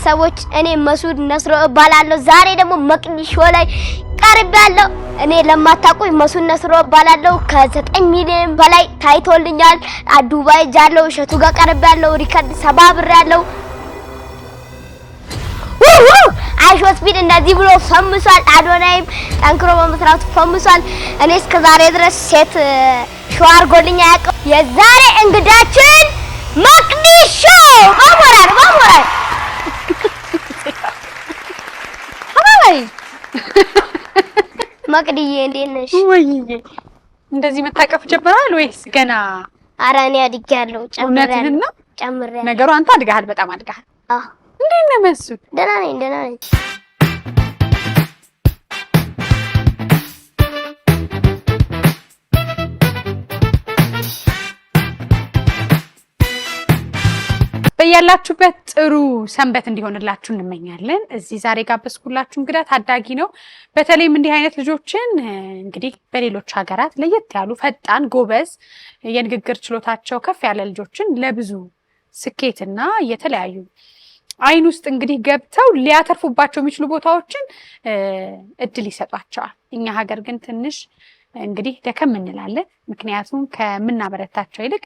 ቤተሰቦች እኔ መስዑድ ነስሮ እባላለሁ። ዛሬ ደግሞ መቅዲሾ ላይ ቀርቤያለሁ። እኔ ለማታውቁኝ መስዑድ ነስሮ እባላለሁ። ከ9 ሚሊዮን በላይ ታይቶልኛል። ዱባይ ጃለው እሸቱ ጋር ቀርቤያለሁ። ሪከርድ ሰባብሬያለሁ። አይሾስፒድ እንደዚህ ብሎ ፈምሷል። አዶናይም ጠንክሮ በመስራቱ ፈምሷል። እኔ እስከ ዛሬ ድረስ ሴት ሾው አድርጎልኝ አያውቅም። የዛሬ እንግዳችን መቅዲሾ በሞራል ሃይ መቅዲዬ እንዴት ነሽ? ወይዬ እንደዚህ መታቀፍ ጀምራል ወይስ ገና? ኧረ እኔ አድጌያለሁ። ጨምሬያለሁ። ነገሩ አንተ አድጋሃል፣ በጣም አድጋሃል። አዎ እንዴት ነህ መስዑድ? ደህና ነኝ። በያላችሁበት ጥሩ ሰንበት እንዲሆንላችሁ እንመኛለን። እዚህ ዛሬ ጋበዝኩላችሁ እንግዳ ታዳጊ ነው። በተለይም እንዲህ አይነት ልጆችን እንግዲህ በሌሎች ሀገራት ለየት ያሉ ፈጣን፣ ጎበዝ፣ የንግግር ችሎታቸው ከፍ ያለ ልጆችን ለብዙ ስኬትና የተለያዩ አይን ውስጥ እንግዲህ ገብተው ሊያተርፉባቸው የሚችሉ ቦታዎችን እድል ይሰጧቸዋል። እኛ ሀገር ግን ትንሽ እንግዲህ ደከም እንላለን። ምክንያቱም ከምናበረታቸው ይልቅ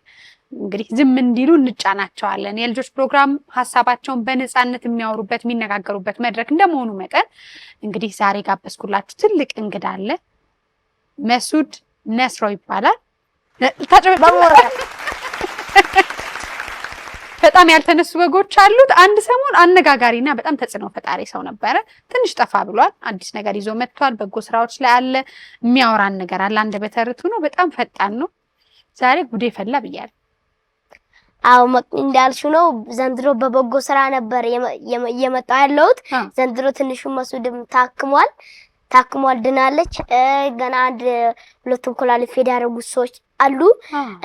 እንግዲህ ዝም እንዲሉ እንጫናቸዋለን። የልጆች ፕሮግራም ሀሳባቸውን በነፃነት የሚያወሩበት የሚነጋገሩበት መድረክ እንደመሆኑ መጠን እንግዲህ ዛሬ ጋበዝኩላችሁ ትልቅ እንግዳ አለ። መስዑድ ነስሮ ይባላል። በጣም ያልተነሱ በጎች አሉት። አንድ ሰሞን አነጋጋሪና በጣም ተጽዕኖ ፈጣሪ ሰው ነበረ። ትንሽ ጠፋ ብሏል። አዲስ ነገር ይዞ መጥቷል። በጎ ስራዎች ላይ አለ። የሚያወራን ነገር አለ። አንደበተ ርቱዕ ነው። በጣም ፈጣን ነው። ዛሬ ጉዴ ፈላ ብያለሁ። አው እንዳልሽው ነው። ዘንድሮ በበጎ ስራ ነበር የመጣው ያለሁት። ዘንድሮ ትንሹ መስዑድም ታክሟል፣ ድናለች። ገና አንድ ሁለቱም ኩላሊት ያደረጉ ሰዎች አሉ።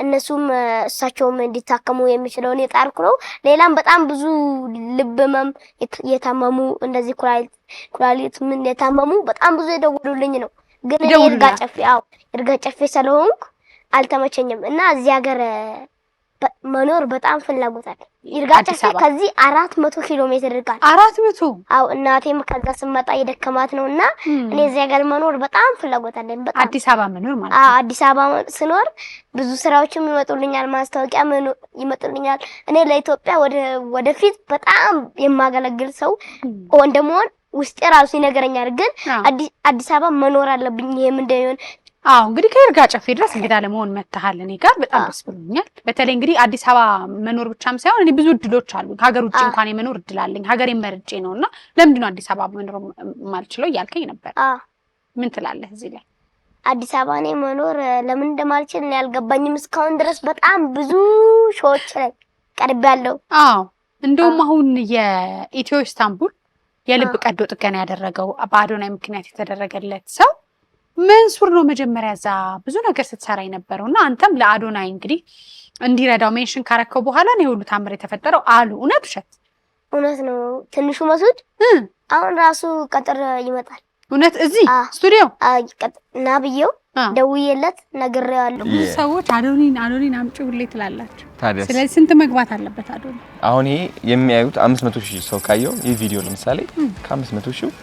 እነሱም እሳቸውም እንዲታከሙ የሚችለውን የጣርኩ ነው። ሌላም በጣም ብዙ ልብ ህመም የታመሙ እንደዚህ ኩላሊት ምን የታመሙ በጣም ብዙ የደወሉልኝ ነው። ግን ይርጋ ጨፌ ስለሆንኩ አልተመቸኝም እና እዚህ ሀገር መኖር በጣም ፍላጎት አለ። ይርጋ ጨፌ ከዚህ 400 ኪሎ ሜትር ይርቃል። 400? አው እናቴም ከዛ ስመጣ የደከማት ነውና እኔ እዚህ ሀገር መኖር በጣም ፍላጎት አለኝ። በጣም አዲስ አበባ መኖር ማለት ነው። አዲስ አበባ ስኖር ብዙ ስራዎችም ይመጡልኛል፣ ማስታወቂያ ይመጡልኛል። እኔ ለኢትዮጵያ ወደፊት በጣም የማገለግል ሰው እንደምሆን ውስጤ ራሱ ይነገረኛል። ግን አዲስ አበባ መኖር አለብኝ። ይሄም እንደሚሆን እንግዲህ ከይርጋ ጨፌ ድረስ እንግዳ ለመሆን መተሃል። እኔ ጋር በጣም ደስ ብሎኛል። በተለይ እንግዲህ አዲስ አበባ መኖር ብቻም ሳይሆን እኔ ብዙ እድሎች አሉ። ሀገር ውጭ እንኳን የመኖር እድል አለኝ። ሀገሬን መርጬ ነውና ለምንድን ነው አዲስ አበባ መኖር ማልችለው እያልከኝ ነበር። ምን ትላለህ እዚህ ላይ? አዲስ አበባ እኔ መኖር ለምን እንደማልችል ነው ያልገባኝም እስካሁን ድረስ። በጣም ብዙ ሾዎች ላይ ቀርቤያለሁ። እንደውም አሁን የኢትዮ ኢስታንቡል የልብ ቀዶ ጥገና ያደረገው በአዶናይ ምክንያት የተደረገለት ሰው መንሱር ነው መጀመሪያ እዛ ብዙ ነገር ስትሰራ የነበረውና አንተም ለአዶናይ እንግዲህ እንዲረዳው ሜንሽን ካረከው በኋላ ነው ሁሉ ታምር የተፈጠረው አሉ። እውነት ውሸት? እውነት ነው። ትንሹ መስዑድ አሁን ራሱ ቀጥር ይመጣል። እውነት? እዚህ ስቱዲዮ እና ብዬው ደውዬለት ነግሬዋለሁ። ብዙ ሰዎች አዶኒን አምጪው ሁሌ ትላላችሁ። ስለዚህ ስንት መግባት አለበት አዶኒ? አሁን ይሄ የሚያዩት 500,000 ሰው ካየው ይሄ ቪዲዮ ለምሳሌ ከ500,000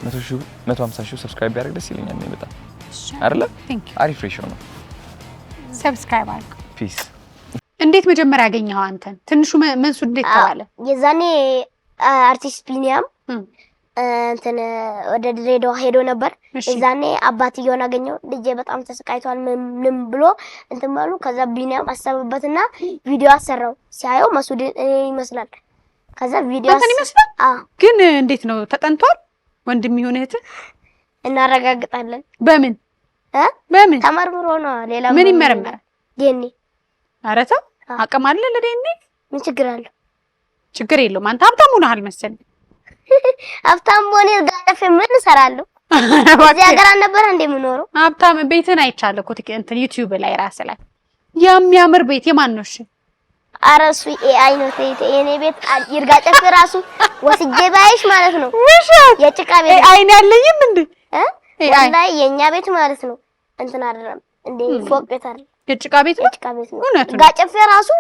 150,000 ሰብስክራይብ ቢያደርግ ደስ ይለኛል። ነው በጣም አይደለ? አሪፍ ሬሾ ነው። ሰብስክራይብ አድርጉ። ፒስ። እንዴት መጀመሪያ ያገኘው አንተን? ትንሹ መንሱር እንዴት ተባለ? የዛኔ አርቲስት ቢኒያም እንትን ወደ ድሬዳዋ ሄዶ ነበር። የዛኔ አባትየውን አገኘው። ልጄ በጣም ተሰቃይቷል ምን ብሎ እንትን ባሉ። ከዛ ቢኒያም አሰበበትና ቪዲዮ አሰራው። ሲያየው መስዑድ ይመስላል። ከዛ ቪዲዮ ይመስላል። ግን እንዴት ነው ተጠንቷል? ወንድም ይሁን እህት እናረጋግጣለን። በምን ተመርምሮ ነው። ሌላ ምን ይመረመራል? ዲኤንኤ። ኧረ ተው፣ አቅም አለ ለዲኤንኤ? ምን ችግር አለው? ችግር የለውም። አንተ ሀብታም ሆነሃል መሰለኝ። ሀብታም ሆነ ይርጋ ጨፌ ምን እሰራለሁ? እዚህ ሀገር አልነበረ እንደ የምኖረው። ሀብታም ቤትን አይቻለሁ እኮ እንትን ዩቲዩብ ላይ ራስ ላይ የሚያምር ቤት የማን ነው? እሺ አረሱ ኤአይ ነው የኔ ቤት። ይርጋ ጨፌ ራሱ ወስጄ ባይሽ ማለት ነው። የጭቃ ቤት ኤአይ ነው ያለኝም እንዴ? ላይ የኛ ቤት ማለት ነው። እንትን አይደለም እንዴ ፎቅ ቤት አይደል? የጭቃ ቤት ነው። የጭቃ ቤት ነው። ይርጋ ጨፌ ራሱ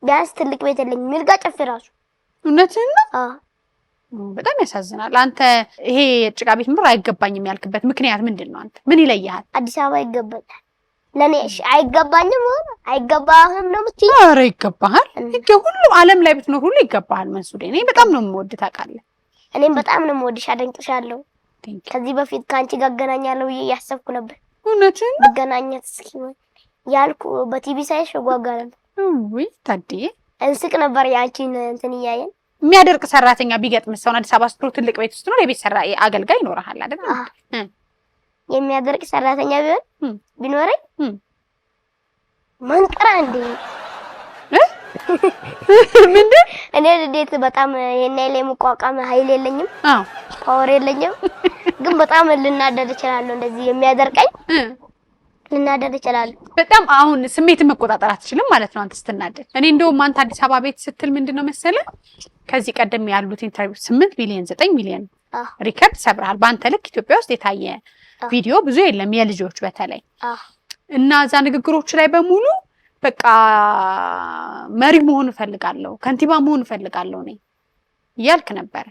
ቢያንስ ትልቅ ቤት የለኝም። ይርጋ ጨፌ ራሱ እውነትህን ነው? በጣም ያሳዝናል። አንተ ይሄ ጭቃ ቤት ምር አይገባኝም ያልክበት ምክንያት ምንድነው? አንተ ምን ይለያል? አዲስ አበባ ይገባኛል ለኔ አይገባኝም አይገባህም ነው የምትይ? ኧረ ይገባሃል። ሁሉም ዓለም ላይ ብትኖር ሁሉ ይገባሃል መንሱዴ። እኔ በጣም ነው የምወድህ ታውቃለህ። እኔም በጣም ነው የምወድሽ፣ አደንቅሻለሁ። ከዚህ በፊት ካንቺ ጋር አገናኛለሁ እያሰብኩ ነበር። እውነትህን ገናኘት እስኪ ያልኩ በቲቪ ሳይሽ ጓጓ ነበር። ወይ ታዲያ እንስቅ ነበር ያንቺን እንትን እያየን። የሚያደርቅ ሰራተኛ ቢገጥምህ ሰው አዲስ አበባ ስትኖር ትልቅ ቤት ውስጥ ነው የቤት ሰራተኛ አገልጋይ ይኖርሃል አይደል? የሚያደርቅ ሰራተኛ ቢኖረኝ መንቀራ እንዴ ምንድን እኔ እንዴት በጣም የኔ ላይ መቋቋም ኃይል የለኝም። ፓወር የለኝም። ግን በጣም ልናደድ እችላለሁ። እንደዚህ የሚያደርቀኝ ልናደድ እችላለሁ። በጣም አሁን ስሜትን መቆጣጠር አትችልም ማለት ነው አንተ ስትናደድ። እኔ እንደውም አንተ አዲስ አበባ ቤት ስትል ምንድነው መሰለህ ከዚህ ቀደም ያሉት ኢንተርቪው 8 ሚሊዮን 9 ሚሊዮን ሪከርድ ሰብረሃል። በአንተ ልክ ኢትዮጵያ ውስጥ የታየ ቪዲዮ ብዙ የለም የልጆች በተለይ እና እዛ ንግግሮች ላይ በሙሉ በቃ መሪ መሆን እፈልጋለሁ፣ ከንቲባ መሆን እፈልጋለሁ ነኝ እያልክ ነበር።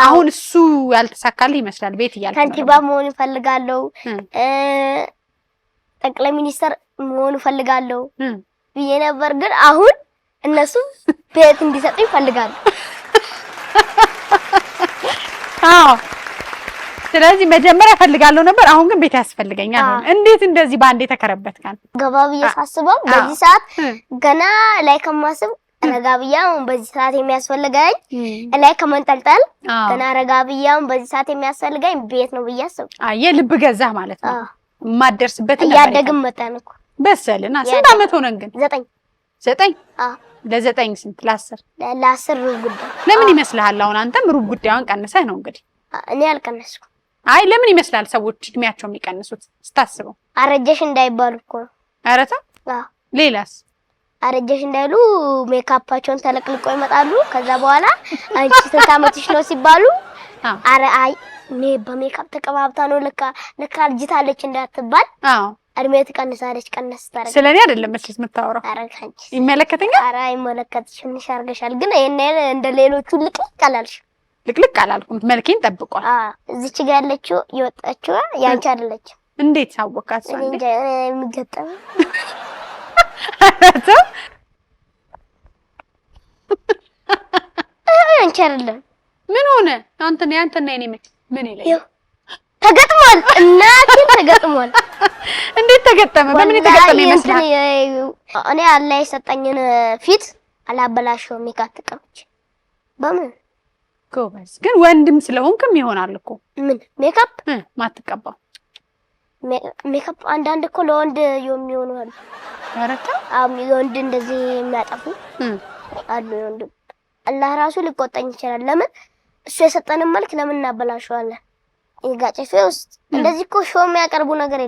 አሁን እሱ ያልተሳካልህ ይመስላል። ቤት እያልክ ከንቲባ መሆን እፈልጋለሁ፣ ጠቅላይ ሚኒስተር መሆን እፈልጋለሁ ብዬ ነበር። ግን አሁን እነሱ ቤት እንዲሰጡኝ እፈልጋለሁ። ስለዚህ መጀመሪያ እፈልጋለሁ ነበር፣ አሁን ግን ቤት ያስፈልገኛል። እንዴት እንደዚህ ባንዴ ተከረበትካን? ገባብዬ ሳስበው በዚህ ሰዓት ገና ላይ ከማስብ ረጋብያው በዚህ ሰዓት የሚያስፈልገኝ ላይ ከመንጠልጠል ገና ረጋብያው በዚህ ሰዓት የሚያስፈልገኝ ቤት ነው ብዬ አስብ። የልብ ገዛህ ማለት ነው። ማደርስበት ያደግም መጣን እኮ በሰልና ስንት አመት ሆነን ግን? 9 ለ9 ስንት ለ10 ሩብ ጉዳይ ለምን ይመስልሃል? አሁን አንተም ሩብ ጉዳዩን ቀንሰህ ነው እንግዲህ። እኔ አልቀነስኩም። አይ ለምን ይመስላል ሰዎች እድሜያቸው የሚቀንሱት ስታስበው? አረጀሽ እንዳይባሉ እኮ ነው። ኧረ ተው። ሌላስ? አረጀሽ እንዳይሉ ሜካፓቸውን ተለቅልቆ ይመጣሉ። ከዛ በኋላ አንቺ ስንት አመትሽ ነው ሲባሉ አረ አይ በሜካፕ ተቀባብታ ነው ለካ ልጅታለች እንዳትባል እድሜ ትቀንሳለች። ቀነስ ታረጋ። ስለኔ አይደለም መስልስ የምታወራው። አረ ካንቺ ይመለከተኛል። አረ አይመለከትሽም። ትንሽ አርገሻል። ግን እንደ ሌሎቹ ልቅልቅ አላልሽ። ልቅልቅ አላልኩም። መልኬን ጠብቋል። እዚች ጋር ያለችው የወጣችው ያንቺ አይደለች። እንዴት አወቃት? እንዴ የሚገጠም አንቺ አይደለም። ምን ሆነ? አንተና የኔ ምን ይለኝ? ተገጥሟል። እናቴን ተገጥሟል። እንዴት ተገጠመ? በምን የተገጠመ ይመስላል? እኔ አላህ የሰጠኝን ፊት አላበላሽው። ሜካፕ ተቀብቼ በምን ጎበዝ። ግን ወንድም ስለሆንክም ይሆናል እኮ ምን ሜካፕ ማትቀባው? ሜካፕ አንዳንድ እኮ ለወንድ የሚሆኑ አሉ። አረታ ለወንድ እንደዚህ የሚያጠፉ አሉ። ወንድ አላህ ራሱ ሊቆጣኝ ይችላል። ለምን እሱ የሰጠንን መልክ ለምን እናበላሽዋለን? ይጋጨፌ ውስጥ እንደዚህ እኮ ሾው የሚያቀርቡ ነገር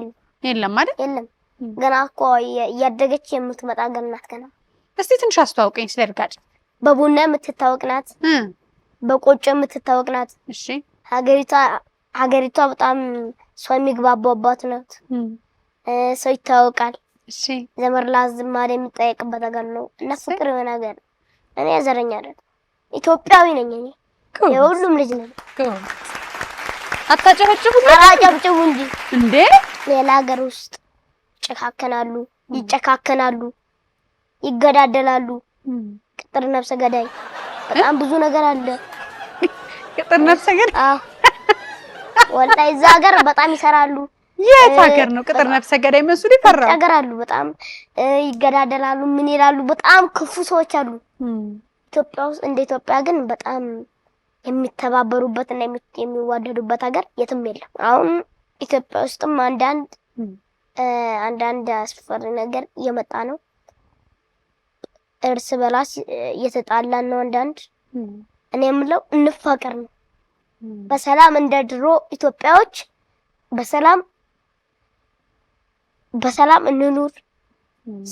የለም አይደል? የለም። ገና እኮ እያደገች የምትመጣ ገናት ገና። እስቲ ትንሽ አስተዋውቀኝ ስለ እርጋጭ። በቡና የምትታወቅ ናት። በቆጮ የምትታወቅ ናት። እሺ። ሀገሪቷ በጣም ሰው የሚግባባባት ናት። ሰው ይታወቃል። እሺ። ዘመር ለአዝማድ የሚጠየቅበት ሀገር ነው እና ፍቅር የሆነ ሀገር። እኔ ዘረኛ አይደለም፣ ኢትዮጵያዊ ነኝ። እኔ የሁሉም ልጅ ነኝ። አታጨበጭቡ? አጨብጭቡ እንጂ እንዴ! ሌላ ሀገር ውስጥ ይጨካከናሉ፣ ይጨካከናሉ፣ ይገዳደላሉ። ቅጥር ነፍሰ ገዳይ በጣም ብዙ ነገር አለ። ቅጥር ነፍሰ ገዳይ? አዎ ወላሂ እዛ ሀገር በጣም ይሰራሉ። የት ሀገር ነው ቅጥር ነፍሰ ገዳይ? መስሉ ይፈራሉ። ያገራሉ፣ በጣም ይገዳደላሉ። ምን ይላሉ? በጣም ክፉ ሰዎች አሉ። ኢትዮጵያ ውስጥ እንደ ኢትዮጵያ ግን በጣም የሚተባበሩበት እና የሚዋደዱበት ሀገር የትም የለም። አሁን ኢትዮጵያ ውስጥም አንዳንድ አስፈሪ ነገር እየመጣ ነው። እርስ በራስ እየተጣላን ነው። አንዳንድ እኔ የምለው እንፋቀር ነው። በሰላም እንደ ድሮ ኢትዮጵያዎች በሰላም እንኑር፣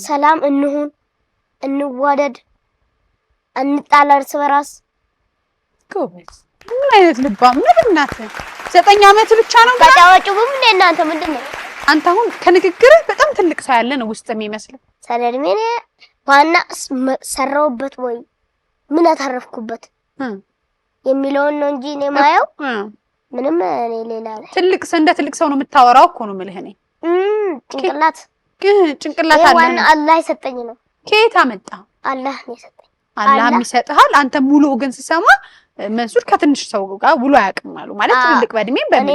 ሰላም እንሁን፣ እንዋደድ፣ እንጣላ እርስ በራስ። ጎበዝ። ምን አይነት ልባም ነው እናትህ? 9 አመት ብቻ ነው ታጫዋጭው። ምን እናንተ ምንድነው? አንተ አሁን ከንግግርህ በጣም ትልቅ ሰው ያለ ነው ውስጥ የሚመስለው። ሰለድሜ ዋና ሰራውበት ወይ ምን አታረፍኩበት? የሚለውን ነው እንጂ እኔ ማየው ምንም እኔ ሌላ ትልቅ እንደ ትልቅ ሰው ነው የምታወራው እኮ ነው የምልህ እኔ ጭንቅላት አለ ዋና አላህ የሰጠኝ ነው። ከየት አመጣ? አላህ ነው የሰጠኝ። አላህ የሚሰጥሃል። አንተ ሙሉ ግን ስሰማ መንሱር ከትንሽ ሰው ጋር ውሎ አያውቅም አሉ ማለት ትልቅ በእድሜም እኔ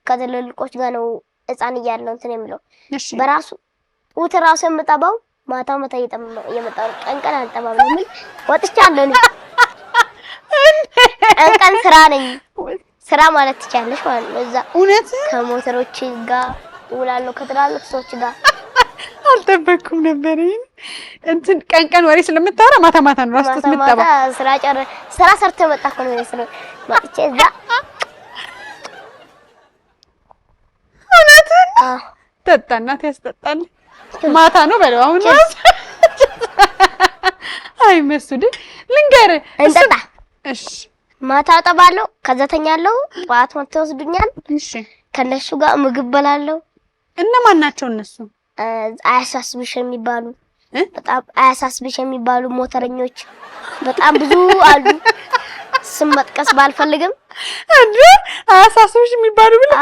ከትልልቆች ጋር ነው ህፃን እያለሁ እንትን የሚለው በራሱ ጡት ራሱ የምጠባው ማታ የመጣው ቀን አልጠባም ነው ምን ወጥቻለሁ ነው ቀን ስራ ነኝ። ስራ ማለት ትቻለሽ ማለት ነው። እዛ እውነት ከሞተሮች ጋር ውላለሁ ከትላልቅ ሰዎች ጋር አልጠበኩም ነበር። እንትን ቀን ወሬ ስለምታወራ ማታ ነው ራስ ተምጣባ ስራ ሰርተ መጣ እኮ ነው ስለ ማጥቼ እዛ እውነት ተጣናት ያስጠጣል። ማታ ነው በለው አሁን አይ መስዱ ልንገር እንጠጣ እሺ ማታ ጠባለሁ ከዛ ተኛለሁ። ጧት ወጥተው ወስዱኛል። እሺ ከነሱ ጋር ምግብ በላለሁ። እነማን ናቸው እነሱ? አያሳስብሽ የሚባሉ በጣም አያሳስብሽ የሚባሉ ሞተረኞች በጣም ብዙ አሉ። ስም መጥቀስ ባልፈልግም እንዴ አያሳስብሽ የሚባሉ ብለ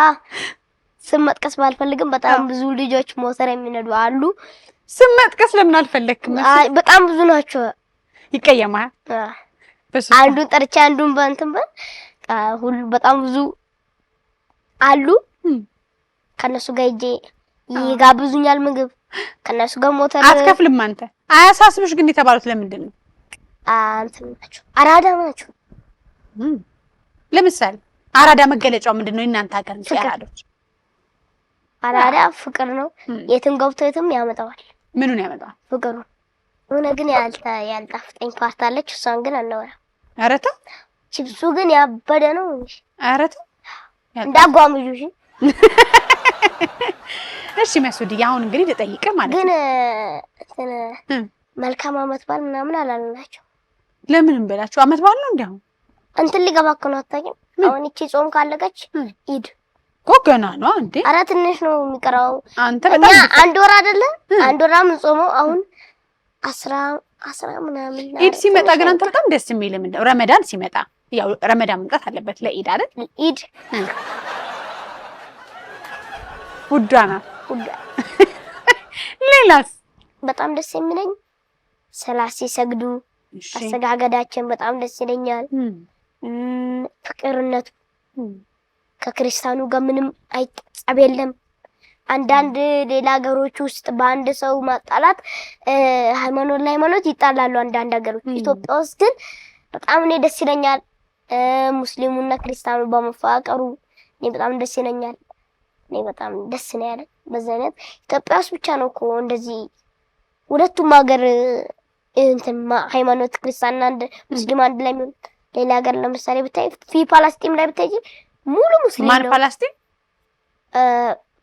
ስም መጥቀስ ባልፈልግም በጣም ብዙ ልጆች ሞተር የሚነዱ አሉ። ስም መጥቀስ ለምን አልፈለክም? በጣም ብዙ ናቸው። ይቀየማል። አንዱን ጠርቻ አንዱን በእንትን ሁሉ በጣም ብዙ አሉ። ከነሱ ጋር ሂጄ ይጋብዙኛል ምግብ። ከነሱ ጋር ሞተር አትከፍልም አንተ? አያሳስብሽ ግን የተባሉት ለምንድን ነው? እንትን ናቸው አራዳ ናቸው። ለምሳሌ አራዳ መገለጫው ምንድነው? እናንተ ሀገር እንጂ አራዶች አራዳ ፍቅር ነው። የትም ገብቶ የትም ያመጣዋል። ምኑን ያመጣዋል? ፍቅሩን። ሆነ ግን ያልጣፍጠኝ ፓርት አለች። እሷን ግን አናወራም። ኧረ ተው። ቺፕሱ ግን ያበደ ነው። ኧረ ተው እንዳጓምጁ እሺ። እሺ መስudi አሁን እንግዲህ ልጠይቅህ ማለት ግን መልካም አመት በዓል ምናምን አላልናቸው። ለምን እንበላችሁ? አመት በዓል ነው እንዴ? አሁን እንትን ሊገባ እኮ ነው። አታውቂም? አሁን እቺ ጾም ካለቀች ኢድ እኮ ገና ነው እንዴ? ኧረ ትንሽ ነው የሚቀረው። አንተ በጣም አንድ ወር አይደለ? አንድ ወር ምን ጾመው አሁን 10 ምናምን ኢድ ሲመጣ ግን አንተ በጣም ደስ የሚል ምንድን ነው? ረመዳን ሲመጣ ያው ረመዳን መምጣት አለበት ለኢድ አይደል? ኢድ ውዳና ሌላስ በጣም ደስ የሚለኝ ሰላሲ ሰግዱ አሰጋገዳችን በጣም ደስ ይለኛል። ፍቅርነቱ ከክርስቲያኑ ጋር ምንም አይጠጸብ የለም። አንዳንድ ሌላ ሀገሮች ውስጥ በአንድ ሰው ማጣላት ሃይማኖት ይጣላሉ አንዳንድ ሀገሮች። ኢትዮጵያ ውስጥ ግን በጣም እኔ ደስ ይለኛል። ሙስሊሙና ክርስቲያኑ በመፋቀሩ እኔ በጣም ደስ ይለኛል። እኔ በጣም ደስ ነው ያለ። በዛ አይነት ኢትዮጵያ ውስጥ ብቻ ነው እኮ እንደዚህ ሁለቱም ሀገር እንትን ሃይማኖት ክርስቲያንና አንድ ሙስሊም አንድ ላይ ነው። ሌላ ሀገር ለምሳሌ ብታይ ፓላስቲን ላይ ብታይ ሙሉ ሙስሊም ነው። ማን ፓላስቲን?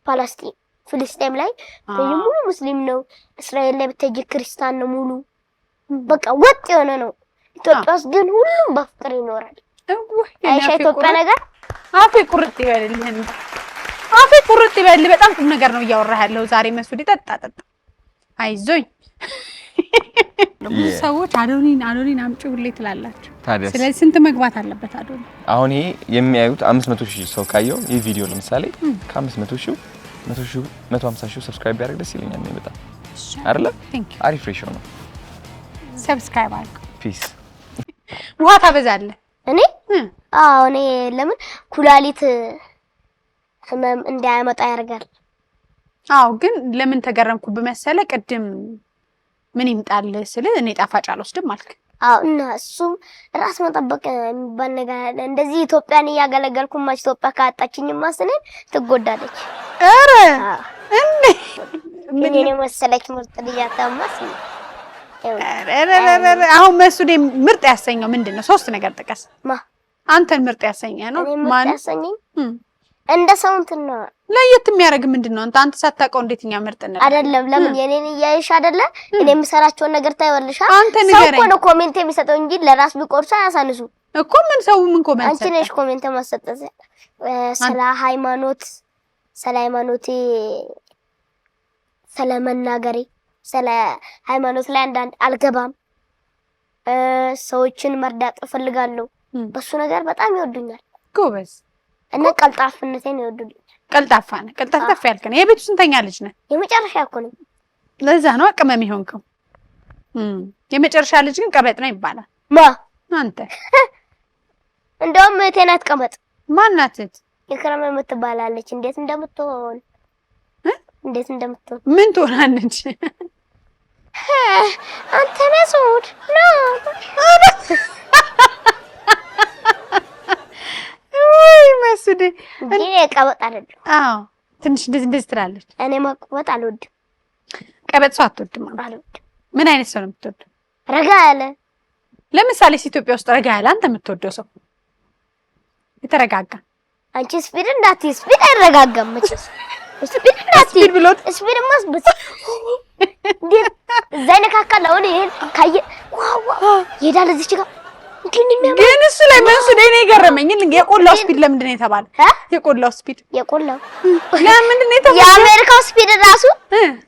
ፓላስቲን ፍልስጤም ላይ ሙሉ ሙስሊም ነው። እስራኤል ላይ ብታይ ክርስቲያን ነው ሙሉ። በቃ ወጥ የሆነ ነው። ኢትዮጵያ ውስጥ ግን ሁሉም በፍቅር ይኖራል። አይሻ ኢትዮጵያ ነገር አፌ ቁርጥ ይበልልኝ። አፌ ቁርጥ ይበል። በጣም ቁም ነገር ነው እያወራህ ያለው ዛሬ መስudi ጠጣ አይዞኝ። ብዙ ሰዎች አዶኒን አምጪው ሁሌ ትላላችሁ። ስለዚህ ስንት መግባት አለበት አዶኒ? አሁን ይሄ የሚያዩት 500,000 ሰው ካየው ይሄ ቪዲዮ ለምሳሌ ከ500,000 100,000 150,000 ሰብስክራይብ ቢያደርግ ደስ ይለኛል ነው በጣም አይደለ? አሪፍ ሬሽዮ ነው። ሰብስክራይብ አድርጉ። ፒስ። ውሃ ታበዛለህ? እኔ እኔ ለምን ኩላሊት ህመም እንዳያመጣ ያደርጋል። ግን ለምን ተገረምኩብህ መሰለህ? ቅድም ምን ይምጣል ስለ እኔ ጣፋጭ አልወስድም አልክ። እና እሱም ራስ መጠበቅ የሚባል ነገር አለ። እንደዚህ ኢትዮጵያን እያገለገልኩ ማች ኢትዮጵያ ካጣችኝ ማስነን ትጎዳለች። ኧረ ምን መሰለች ምርጥ ልያታማስ አሁን መስudi ምርጥ ያሰኘው ምንድነው? 3 ነገር ጥቀስ። አንተን ምርጥ ያሰኘ ነው ማን ያሰኘኝ? እንደ ሰው እንትን ነው ለየት የሚያደርግ ምንድነው? አንተ ሳታውቀው እንዴትኛ ምርጥ ነው አይደለም። ለምን የኔን እያይሽ አይደለ? እኔ የምሰራቸውን ነገር ታይወልሻ። አንተ ንገረኝ። ሰው እኮ ነው ኮሜንት የሚሰጠው እንጂ ለራስ ቢቆርሳ ያሳንሱ እኮ። ምን ሰው ምን ኮሜንት አንቺ ነሽ ኮሜንት ማሰጠት ስለ ሃይማኖቴ ስለ መናገሬ ስለ ሃይማኖት ላይ አንዳንድ አልገባም። ሰዎችን መርዳት እፈልጋለሁ። በሱ ነገር በጣም ይወዱኛል። ጎበዝ እና ቀልጣፍነቴን ይወዱኛል። ቀልጣፋ ነህ፣ ቀልጣፋ ያልክ ነህ። የቤቱ ስንተኛ ልጅ ነህ? የመጨረሻ እኮ ነኝ። ለዛ ነው አቅመም ይሆንከው። የመጨረሻ ልጅ ግን ቀበጥ ነው ይባላል። ማ አንተ? እንደውም እህቴ ናት ቀበጥ። ማን ናት? የክረም የምትባላለች። እንዴት እንደምትሆን ምን ትሆናለች? አንተ መስዑድ ነው ወይ መስዑድ እንዴ? ቀበጥ አይደለም። አዎ ትንሽ እንደዚህ ትላለች። እኔ መቀበጥ አልወድም። ቀበጥ ሰው አትወድም? አልወድም። ምን አይነት ሰው ነው የምትወደው? ረጋ ያለ። ለምሳሌ ኢትዮጵያ ውስጥ ረጋ ያለ አንተ የምትወደው ሰው የተረጋጋ። አንቺ ስፒድ እንዳትይ፣ ስፒድ አይረጋጋም መቼስ። ስፒድ እንዳትይ፣ ስፒድ ብሎት ስፒድ ማስበስ እንዴ እዛ ይነካካል። አሁን ይሄን ካየ ዋው ይሄዳል እዚች ጋር ግን እሱ ላይ መንሱድ እኔ ገረመኝ። የቆላው ስፒድ ለምንድን ነው የተባለ? የቆላው ስፒድ ለምንድን ነው የተባለ? የአሜሪካው ስፒድ ራሱ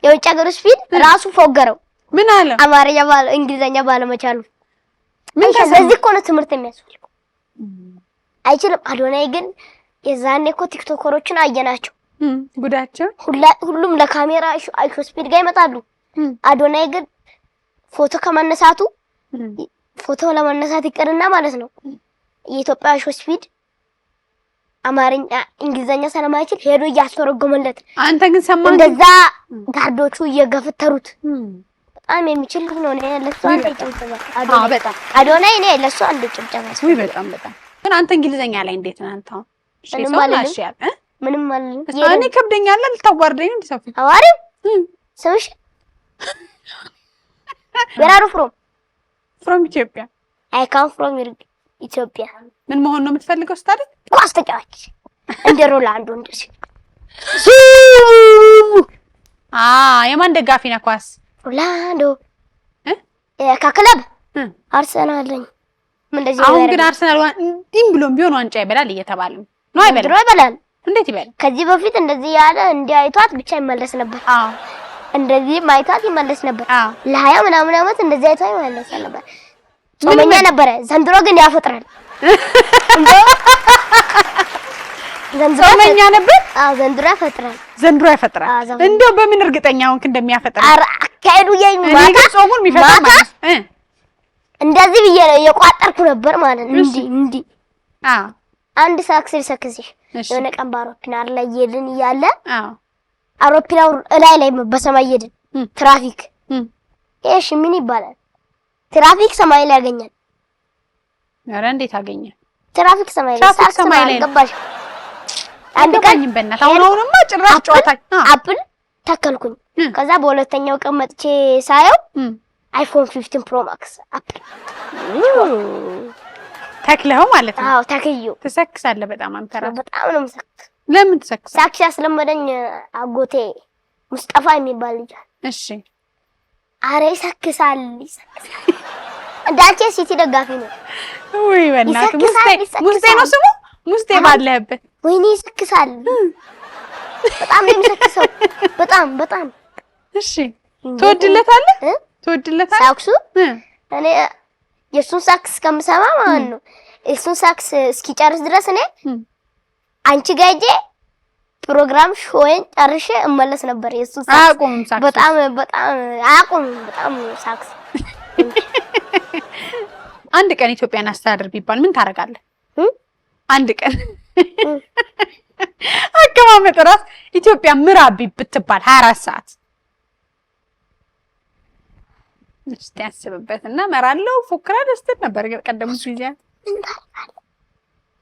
የውጭ ሀገሩ ስፒድ ራሱ ፎገረው። ምን አለ? አማርኛ እንግሊዘኛ ባለመቻሉ። ስለዚህ እኮ ነው ትምህርት የሚያስፈልገው። አይችልም። አዶናይ ግን የዛኔ እኮ ቲክቶከሮችን አየናቸው ጉዳቸው። ሁሉም ለካሜራ አይሾ ስፒድ ጋር ይመጣሉ። አዶናይ ግን ፎቶ ከመነሳቱ ፎቶ ለመነሳት ይቀርና ማለት ነው የኢትዮጵያ አይሾ ስፒድ አማርኛ እንግሊዘኛ ስለማይችል ሄዶ እያስተረጎመለት። አንተ ግን ሰማህ? እንደዛ ጋርዶቹ እየገፈተሩት በጣም የሚችል ነው። እኔ ለሷ አንድ ጭብጨባ አዶናይ እኔ ለሷ አንድ ጭብጨባ። ወይ በጣም ግን አንተ እንግሊዘኛ ላይ እንዴት ነህ አንተ? ምንም ማለት እኔ ከብደኛል። ልታዋርደኝ ነው እንደሰፊ አዋሪው ሰውሽ ወራሩ ፍሮም ኢትዮጵያ። አይ ካም ፍሮም ኢትዮጵያ። ምን መሆን ነው የምትፈልገው ስታድግ? ኳስ ተጫዋች እንደ ሮላንዶ እንደዚህ። የማን ደጋፊ ነህ? ኳስ ሮላንዶ ከክለብ አርሰናል ነኝ። እንደዚህ አሁን ግን አርሰናል እንዲም ብሎም ቢሆን ዋንጫ ይበላል እየተባለ ነው። ይበላል። እንዴት ይበላል? ከዚህ በፊት እንደዚህ ያለ እንዲህ አይቷት ብቻ ይመለስ ነበር። እንደዚህ ማይቷት ይመለስ ነበር። ለ20 ምናምን ዓመት እንደዚህ አይቷት ይመለስ ነበር። ጾመኛ ነበረ። ዘንድሮ ግን ያፈጥራል። ጾመኛ ነበር። ዘንድሮ ያፈጥራል። እንደው በምን እርግጠኛ ሆንክ እንደሚያፈጥር? አካሄዱ ማታ ጾሙን የሚፈታ ማለት እንደዚህ ብዬ ነው የቋጠርኩ ነበር ማለት ነው። እንዲህ አንድ ሳክስ ሰክስሽ የሆነ ቀን በአውሮፕላን ላይ እየሄድን እያለ አውሮፕላኑ ላይ በሰማይ እየሄድን ትራፊክ እሺ ምን ይባላል? ትራፊክ ሰማይ ላይ ያገኛል። ኧረ እንዴት አገኘ? ትራፊክ ሰማይ ላይ ገባሽ? አንድ ቀን በእናትህ አሁንማ ጭራሽ ጨዋታ አፕል ተከልኩኝ። ከዛ በሁለተኛው ቀን መጥቼ ሳየው አይፎን 15 ፕሮ ማክስ አፕል ተክለው ማለት ነው። አዎ ተክዩ። ትሰክሳለህ በጣም አንተ ራስህ። በጣም ነው የምሰክስ። ለምን ትሰክሳለህ? ሳክስ ያስለመደኝ አጎቴ ሙስጠፋ የሚባል ልጅ። እሺ አረ ይሰክሳል። እንዳንቺ ሲቲ ደጋፊ ነው ወይ? በእናትህ ሙስጤ ነው ስሙ። ሙስጤ ባለህበት ወይኔ ይሰክሳል። በጣም ነው የሚሰክሰው። በጣም እሺ ትወድለታለህ? ሳክሱ እኔ የሱን ሳክስ ከምሰማ ማለት ነው የሱን ሳክስ እስኪጨርስ ድረስ እኔ አንቺ ጋር ሄጄ ፕሮግራም ሾይን ጨርሼ እመለስ ነበር። የሱን ሳክስ በጣም አያቆምም። በጣም ሳክስ። አንድ ቀን ኢትዮጵያን አስተዳደር ቢባል ምን ታደርጋለህ? አንድ ቀን አቀማመጥ ራስ ኢትዮጵያ ምራቢ ብትባል 24 ሰዓት እስቲ አስብበትና መራለው ፎክራለሁ ስትል ነበር ቀደም ጊዜያት።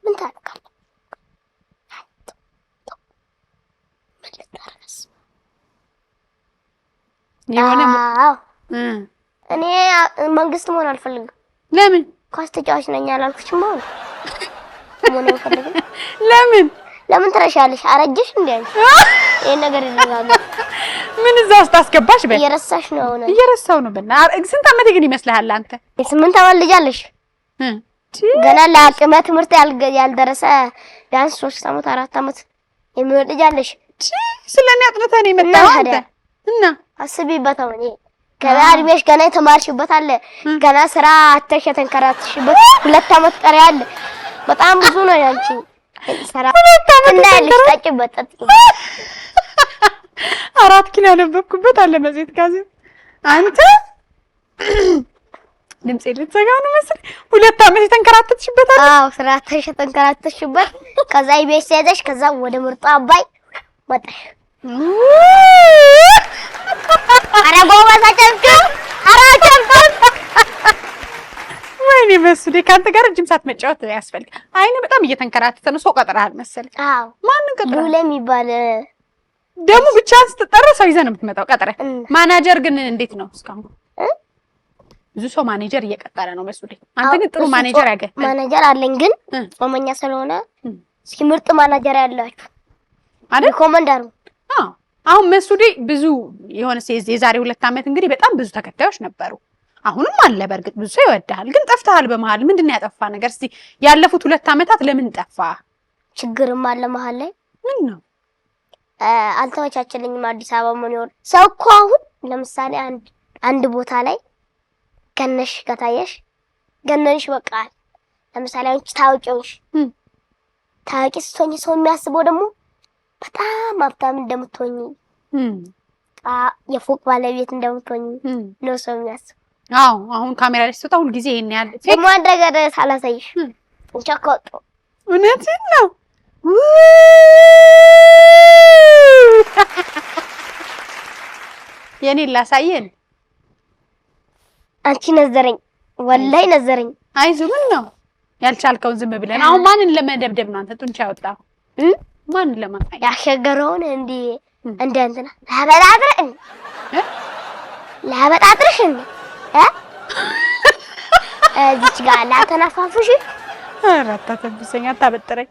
ምን ታደርጋለህ? እኔ መንግስት መሆን አልፈልግም። ለምን? ኳስ ተጫዋች ነኝ አላልኩሽም? ለምን ትረሻለሽ? አረጀሽ እንዴ አንቺ? ይሄ ነገር ይደጋጋል። ምን እዛ ውስጥ አስገባሽ? እየረሳሽ ነው ነው እየረሳው ነው። ስንት ዓመት ግን ይመስልሃል አንተ? የ8 ዓመት ልጅ አለሽ ገና ለአቅመ ትምህርት ያልደረሰ ቢያንስ 3 ዓመት 4 ዓመት የሚወልድ ልጅ አለሽ። ስለኔ አጥንተህ ነው የመጣው አንተ እና አስቢበት። አሁን ከአድሜሽ ገና የተማርሽበት አለ ገና ስራ አተሽ የተንከራተሽበት 2 አመት ቀሪ አለ በጣም ብዙ ነው ያንቺ ስራ እና ልትጠጪበት 4 ኪሎ ያነበብኩበት አለ መጽሔት ጋዜጣ አንተ ድምጼ ልትዘጋ ነው መሰለኝ 2 አመት የተንከራተትሽበት አለ አዎ ስራ አተሽ የተንከራተትሽበት ከዛ ኢቢኤስ ሄደሽ ከዛ ወደ ምርጡ አባይ ወጣሽ ወይኔ መስዴ ካንተ ጋር እጅም ሳትመጫወት ያስፈልግ አይኔ በጣም እየተንከራተተ ነው ሰው ቀጥረሃል መሰለኝ አዎ ማንን ቀጥረሃል ሉላ የሚባል ደሙ ብቻ ስትጠራ ሰው ይዘህ ነው የምትመጣው ቀጥረህ ማናጀር ግን እንዴት ነው እስካሁን ብዙ ሰው ማኔጀር እየቀጠረ ነው መስዴ አንተ ግን ጥሩ ማኔጀር ያገኝ ማኔጀር አለኝ ግን ጾመኛ ስለሆነ እስኪ ምርጥ ማናጀር ያላችሁ አይደል ኮማንደሩ አሁን መስዴ ብዙ የሆነ የዛሬ 2 አመት እንግዲህ በጣም ብዙ ተከታዮች ነበሩ አሁንም አለ በርግጥ ብዙ ሰው ይወዳል ግን ጠፍተሃል በመሃል ምንድነው ያጠፋ ነገር እስቲ ያለፉት 2 አመታት ለምን ጠፋ ችግርም አለ መሃል ላይ ምን ነው አልተመቻቸልኝም አዲስ አበባ መኖር ሰው እኮ አሁን ለምሳሌ አንድ ቦታ ላይ ገነሽ ከታየሽ ገነሽ በቃ ለምሳሌ አንቺ ታውቂውሽ ታውቂ ስትሆኚ ሰው የሚያስበው ደግሞ በጣም ሀብታም እንደምትሆኚ የፎቅ ባለቤት እንደምትሆኚ ነው ሰው የሚያስበው አዎ አሁን ካሜራ ላይ ስትወጣ ሁሉ ጊዜ ይሄን ያህል ፌክ ማድረግ ሳላሳይሽ እንቻቆጥ እውነትን ነው የኔ ላሳየን አንቺ ነዘረኝ ወላይ ነዘረኝ አይዞህ ምን ነው ያልቻልከው ዝም ብለን አሁን ማንን ለመደብደብ ነው አንተ ጡንቻ ያወጣው ማንን ለማሳየት ያሸገረውን እንዴ እንትና ላበጣጥርሽ እዚች ጋር ላተናፋፍሽ አራታ ተብሰኛ ታበጥረኝ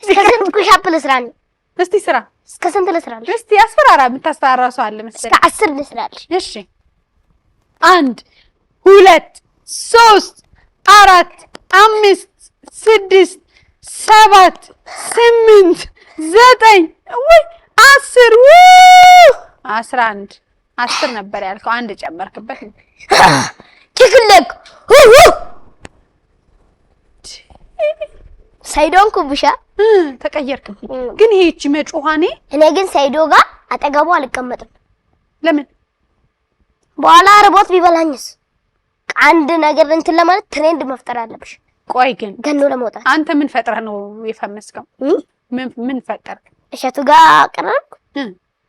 እስከ ስንት ኩሻፕ ልስራልኝ እስቲ ስራ እስከ ስንት ልስራልሽ እስቲ አስፈራራ የምታስፈራራው ሰው አለ መሰለኝ እስከ 10 ልስራልሽ እሺ 1 2 3 4 5 6 7 8 9 ወይ 10 11 10 ነበር ያልከው አንድ ጨመርክበት ትክለክ ሳይዶን ኩብሻ ተቀየርክብኝ ግን ይሄ እቺ መጮሃኔ እኔ ግን ሳይዶ ጋር አጠገቡ አልቀመጥም ለምን በኋላ ርቦት ቢበላኝስ አንድ ነገር እንትን ለማለት ትሬንድ መፍጠር አለብሽ ቆይ ግን ገኖ ለመውጣት አንተ ምን ፈጥረህ ነው የፈመስከው ምን ፈጠርክ እሸቱ ጋር ቀረብኩ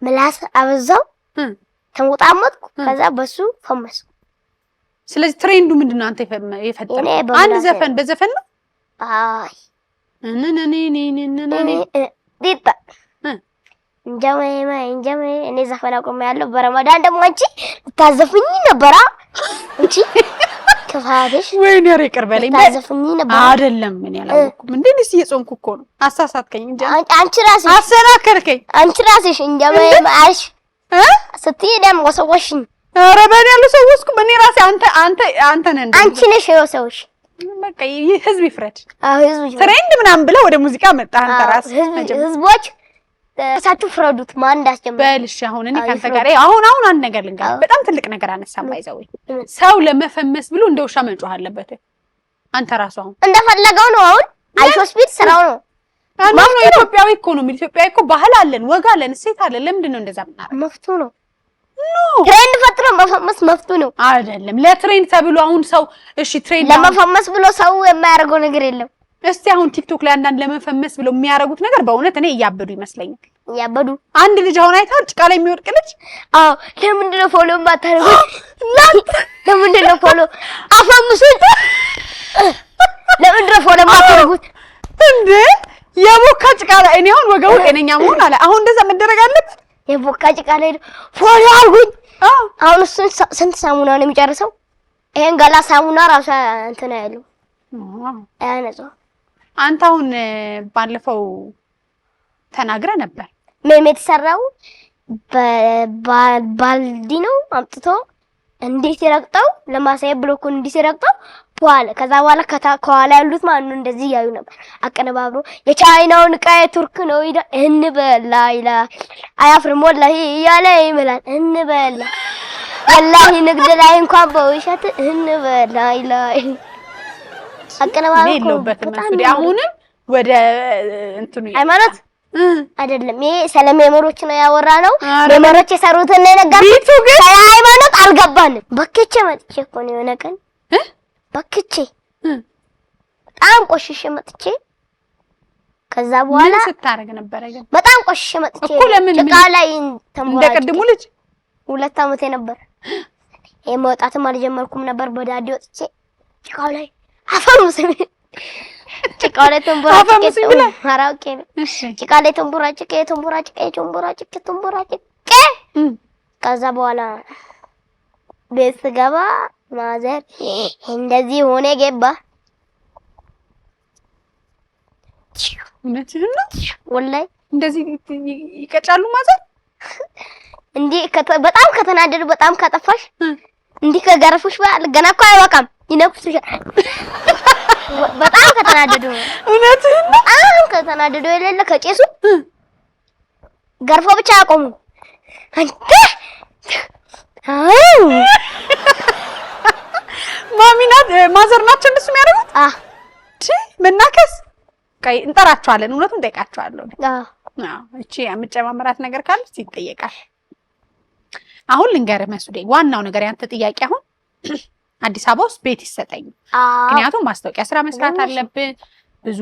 ምላስ አበዛው ተሞጣመጥኩ ከዛ በሱ ፈመስኩ ስለዚህ ትሬንዱ ምንድነው አንተ የፈጠረው አንድ ዘፈን በዘፈን ነው አይ ነነነነነነነ ዲጣ እንጀማ እኔ ዘፈን አቆም ያለው በረመዳን ደግሞ አንቺ ታዘፍኝ ነበር አንቺ ከፋደሽ ወይኔ ይቅር በለኝ ታዘፍኝ ነበር አይደለም ምን ያላውኩም እንዴ ልስ እየጾምኩ እኮ ነው አሳሳትከኝ እንዴ አንቺ ራስሽ አሰናከልከኝ አንቺ ራስሽ እንጀማ አሽ ስትሄደም ወሰወሽኝ ኧረ በኔ ያለው ሰውስኩ በኔ ራሴ አንተ ነህ እንዴ አንቺ ነሽ የወሰውሽ በቃ ህዝብ ይፍረድ ህዝብ ትሬንድ ምናምን ብለው ወደ ሙዚቃ መጣ አንተ ራስህ ህዝቦች እሳችሁ ፍረዱት ማን እንዳስጀመረ በልሽ አሁን እኔ ካንተ ጋር አሁን አንድ ነገር ልንገር በጣም ትልቅ ነገር አነሳም ባይዘው ሰው ለመፈመስ ብሎ እንደውሻ መጮህ አለበት አንተ ራሱ አሁን እንደፈለገው ነው አሁን አይሾስፒት ስራው ነው ማን ነው ኢትዮጵያዊ እኮ ነው ኢትዮጵያዊ እኮ ባህል አለን ወጋ አለን እሴት አለን ለምንድን ነው እንደዛ ምናምን መፍቱ ነው ትሬንድ ፈጥሮ መፈመስ መፍቱ ነው አይደለም ለትሬንድ ተብሎ አሁን ሰው እሺ ትሬንድ ለመፈመስ ብሎ ሰው የማያደርገው ነገር የለም እስቲ አሁን ቲክቶክ ላይ አንዳንድ ለመፈመስ ብለው የሚያረጉት ነገር በእውነት እኔ እያበዱ ይመስለኛል እያበዱ አንድ ልጅ አሁን አይታል ጭቃ ላይ የሚወድቅ ልጅ አዎ ለምንድን ነው ፎሎ ማታረጉት ለምንድን ነው ፎሎ አፈምሱት ለምንድን ነው ፎሎ ማታረጉት እንዴ የቦካ ጭቃ ላይ እኔ አሁን ወገው ጤነኛ መሆን አለ አሁን እንደዛ መደረግ አለበት የቦካ ጭቃ ላይ ፎሎ አርጉኝ አሁን ስንት ሳሙና ነው የሚጨርሰው ይሄን ገላ ሳሙና ራሱ እንትን አይሉ አያነጻው አንተ አሁን ባለፈው ተናግረ ነበር ሜሜት ሰራው ባልዲ ነው አምጥቶ እንዴት ይረግጣው ለማሳየ ብሎኩ እንዴት ይረግጣው በኋላ ከዛ በኋላ ከኋላ ያሉት ማን ነው እንደዚህ ያዩ ነበር አቀነባብሮ የቻይናውን ቃይ ቱርክ ነው ይዳ እንበላ ይላ አያፍርም ወላሂ ያለ ይመላል እንበላ ወላሂ ንግድ ላይ እንኳን በውሸት እንበላይ ላይ አቀነባበሩ መስዲ አሁንም ወደ እንትኑ ሃይማኖት አይደለም ይሄ ሰለሜሞሮች ነው ያወራ ነው ሜሞሮች የሰሩትን ነው ነገርኩት ሃይማኖት አልገባንም በክቼ መጥቼ እኮ ነው የሆነ ቀን በክቼ በጣም ቆሽሼ መጥቼ ከዛ በኋላ ስታረግ ነበር አይደል በጣም ቆሽሼ መጥቼ ጭቃ ላይ እንደቀድሙ ልጅ 2 አመት ነበር የመውጣትም አልጀመርኩም ነበር በዳዲ ወጥቼ ጭቃው ላይ አፈሙስም ጭቃው ላይ ተንቦራጭቄ ማራውቄ ጭቃ ላይ ተንቦራጭቄ ከዛ በኋላ ቤት ስገባ ማዘር እንደዚህ ሆነ ገባ እነዚህ ነው ወላይ እንደዚህ ይቀጫሉ ማዘር እንዴ በጣም ከተናደዱ በጣም ካጠፋሽ እንዴ ከገረፉሽ ገና እኮ አይወቃም ይነኩስሻል በጣም ከተናደዱ እውነትህን በጣም ከተናደዱ የሌለ ከጨሱ ገርፎ ብቻ ያቆሙ አንተ ማሚናት ማዘር ናቸው እንደሱ የሚያደርጉት መናከስ ቀይ እንጠራቸዋለን እውነቱን ጠይቃቸዋለሁ እቺ የምጨማምራት ነገር ካለች ይጠየቃል አሁን ልንገርህ መስዴ ዋናው ነገር ያንተ ጥያቄ አሁን አዲስ አበባ ውስጥ ቤት ይሰጠኝ ምክንያቱም ማስታወቂያ ስራ መስራት አለብን ብዙ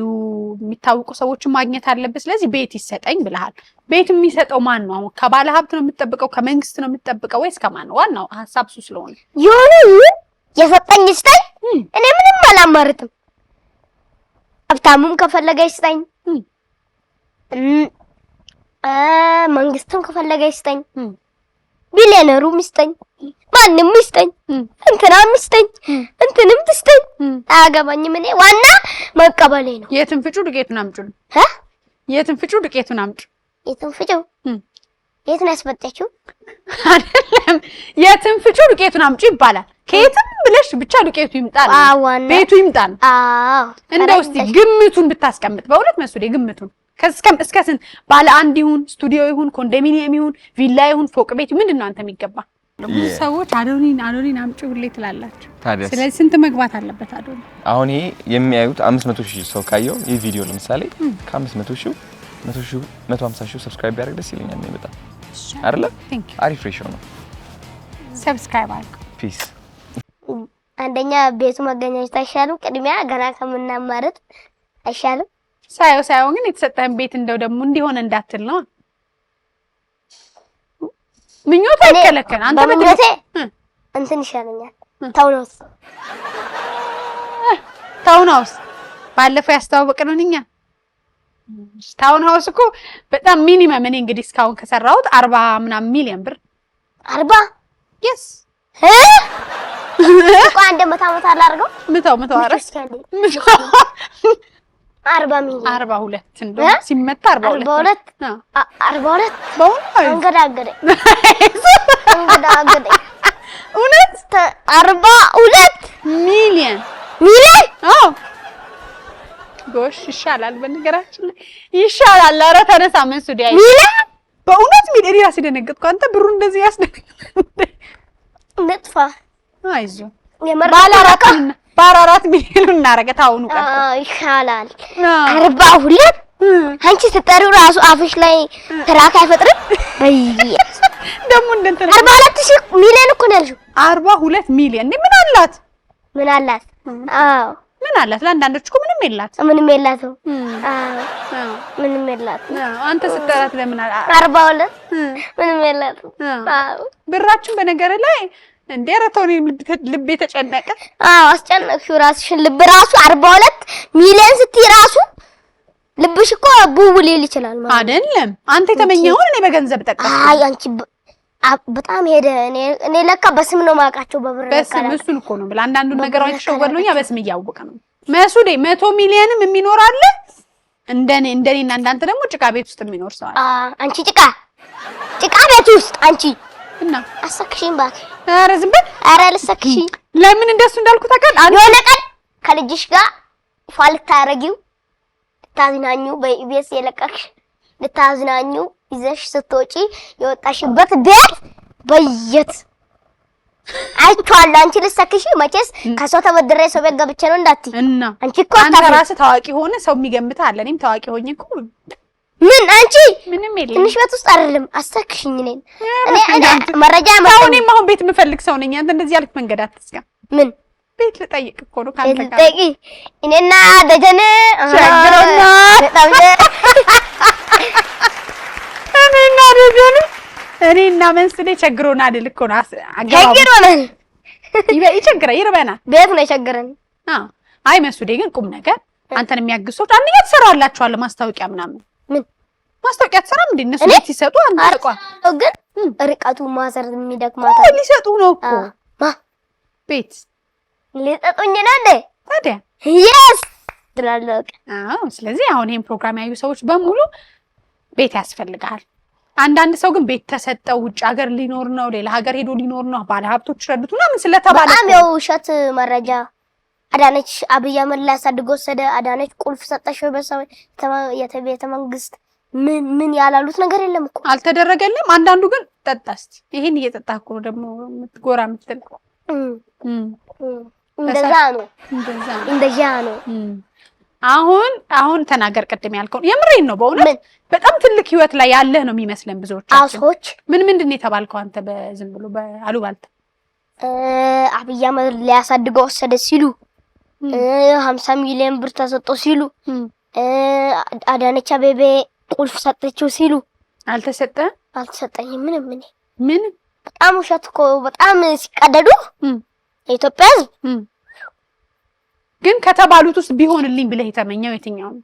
የሚታወቁ ሰዎችን ማግኘት አለብን ስለዚህ ቤት ይሰጠኝ ብለሃል ቤት የሚሰጠው ማን ነው አሁን ከባለ ሀብት ነው የምትጠብቀው ከመንግስት ነው የምትጠብቀው ወይስ ከማን ነው ዋናው ሐሳብ እሱ ስለሆነ ይሁን የሰጠኝ ይስጠኝ እኔ ምንም አላማርጥም ሀብታሙም ከፈለገ ይስጠኝ መንግስትም ከፈለገ ይስጠኝ ቢሊዮነሩም ይስጠኝ ማንንም ይስጠኝ እንትናም ይስጠኝ እንትንም ትስጠኝ አያገባኝም እኔ ዋና መቀበሌ ነው የትን ፍጩ ዱቄቱን አምጪ የትን ፍጩ ዱቄቱን አምጪ የትን ፍጩ የት ነው ያስመጣችው አይደለም የትን ፍጩ ዱቄቱን አምጪ ይባላል ከየትም ብለሽ ብቻ ዱቄቱ ይምጣል ቤቱ ይምጣል እንደው እስቲ ግምቱን ብታስቀምጥ በእውነት መስዴ ግምቱን እስከ ስንት ባለ አንድ ይሁን ስቱዲዮ ይሁን ኮንዶሚኒየም ይሁን ቪላ ይሁን ፎቅ ቤት ምንድነው አንተ የሚገባ ብዙ ሰዎች አዶኒን አምጪ ሁሌ ትላላችሁ ስለዚህ ስንት መግባት አለበት አዶኒ አሁን ይሄ የሚያዩት 500,000 ሰው ካየው ይሄ ቪዲዮ ለምሳሌ ከ500,000 100,000 150,000 ሰብስክራይብ ቢያደርግ ደስ ይለኛል ነው በጣም አይደለ አሪፍ ሬሽዮ ነው ሰብስክራይብ አድርጉ ፒስ አንደኛ ቤቱ መገኘት አይሻልም ቅድሚያ ገና ከምናማርጥ አይሻልም ሳይው ግን የተሰጠህን ቤት እንደው ደግሞ እንዲሆን እንዳትል ነው ምኞት አይከለከል አንተ በምኞቴ እንትን ይሻለኛል ታውንሃውስ ባለፈው ያስተዋወቅነው እኛ ታውንሃውስ እኮ በጣም ሚኒመም እኔ እንግዲህ እስካሁን ከሰራሁት 40 ምናምን ሚሊዮን ብር 40 yes አንድ መታመት አላርገው ምታው አረስ 40 ሚሊዮን 42 እንደው ሲመታ 42 አንገዳገደ እውነት 42 ሚሊዮን አዎ ጎሽ ይሻላል በነገራችን ላይ ይሻላል ኧረ ተነሳ መንሱዲ አይ በእውነት ሚሊዮን ያስደነግጥኩ አንተ ብሩ እንደዚህ ያስደነግጥ ነጥፋ አይዞ ባለ 4 ሚሊዮን እናረገ ታውኑ ቀርቶ ይሻላል 42 አንቺ ስትጠሪው ራሱ አፍሽ ላይ ትራክ አይፈጥርም በይስ ደሞ እንደንተ 42 ሚሊዮን እኮ ነው ያልሽው 42 ሚሊዮን ምን አላት አዎ ምን አላት ለአንዳንዶች እኮ ምንም የላትም ምንም የላትም አንተ ስትጠራት ለምን 42 ምንም የላትም ብራችን በነገር ላይ እንዴ ረተውኔ ልብ የተጨነቀ አስጨነቅሽው ራስሽን ልብ ራሱ 42 ሚሊዮን ስትይ ራሱ ልብሽ እኮ ቡቡል ይችላል ማለት አይደለም አንተ የተመኘውን እኔ በገንዘብ ጠቀስ አንቺ በጣም ሄደ እኔ ለካ በስም ነው ማቃቸው በብር በስም እሱን እኮ ነው ብላ አንዳንዱ ነገር አይተሸወርሉኛ በስም እያወቀ ነው መስኡዴ 100 ሚሊዮንም የሚኖር አለ እንደኔና እንዳንተ ደግሞ ጭቃ ቤት ውስጥ የሚኖር ሰው አለ አንቺ ጭቃ ቤት ውስጥ አንቺ እና አሰክሽኝ ባክ ኧረ ዝም በል ኧረ ልሰክሽ ለምን እንደሱ እንዳልኩ ታውቃለህ የሆነ ቀን ከልጅሽ ጋር ፋልታረጊው ታዝናኙ በኢቢኤስ የለቀቅሽ ልታዝናኙ ይዘሽ ስትወጪ የወጣሽበት ቤት በየት አይቷለሁ አንቺ ልሰክሺ መቼስ ከሰው ተበድሬ ሰው ቤት ገብቼ ነው እንዳትዪ እና አንቺ እኮ አንተ ራስህ ታዋቂ ሆነ ሰው የሚገምት አለ እኔም ታዋቂ ሆኜ እኮ ምን አንቺ ምንም የለም ትንሽ ቤት ውስጥ አይደለም አስተክሽኝ እኔ መረጃ ማውጣት እኔ አሁን ቤት የምፈልግ ሰው ነኝ አንተ እንደዚህ ያልክ መንገድ አትስጋ ምን ቤት ልጠይቅ እኮ ነው ካንተ ጋር ልጠይቂ እኔና ደጀነ ቸግሮና በጣም እኔና መንስሌ ቸግሮና አይደል እኮ ነው ቸግሮናል ይርበናል ቤት ነው የቸገረን አይ መስዴ ግን ቁም ነገር አንተን የሚያግዙት አንደኛ ትሰራላችኋል ማስታወቂያ ምናምን ምን ማስታወቂያ ትሰራም እንዴ እነሱ ቤት ሲሰጡ አንተ ተቋም ግን ርቀቱ ማሰር የሚደክማታ ሊሰጡ ነው እኮ ቤት ሊሰጡኝ ነው እንዴ ታዲያ yes ትላለህ ስለዚህ አሁን ይሄን ፕሮግራም ያዩ ሰዎች በሙሉ ቤት ያስፈልጋል አንዳንድ ሰው ግን ቤት ተሰጠው ውጭ ሀገር ሊኖር ነው ሌላ ሀገር ሄዶ ሊኖር ነው ባለ ሀብቶች ረዱትና ምን ስለተባለ በጣም ያው ውሸት መረጃ አዳነች አብይ አህመድ ላሳድጎ ወሰደ አዳነች ቁልፍ ሰጠሽ በሰው የቤተ መንግስት ምን ያላሉት ነገር የለም እኮ አልተደረገልም አንዳንዱ ግን ጠጣስት ይሄን እየጠጣህ እኮ ደግሞ የምትጎራ የምትል እንደዛ ነው አሁን ተናገር ቅድም ያልከው የምሬን ነው በእውነት በጣም ትልቅ ህይወት ላይ ያለህ ነው የሚመስለን ብዙዎቻችን አሶች ምንድን ነው የተባልከው አንተ በዝም ብሎ በአሉባልታ አብይ አህመድ ሊያሳድገው ወሰደ ሲሉ 50 ሚሊዮን ብር ተሰጠው ሲሉ አዳነች አቤቤ ቁልፍ ሰጠችው ሲሉ አልተሰጠኝም ምን በጣም ውሸት እኮ በጣም ሲቀደዱ የኢትዮጵያ ህዝብ ግን ከተባሉት ውስጥ ቢሆንልኝ ብለህ የተመኘው የትኛው ነው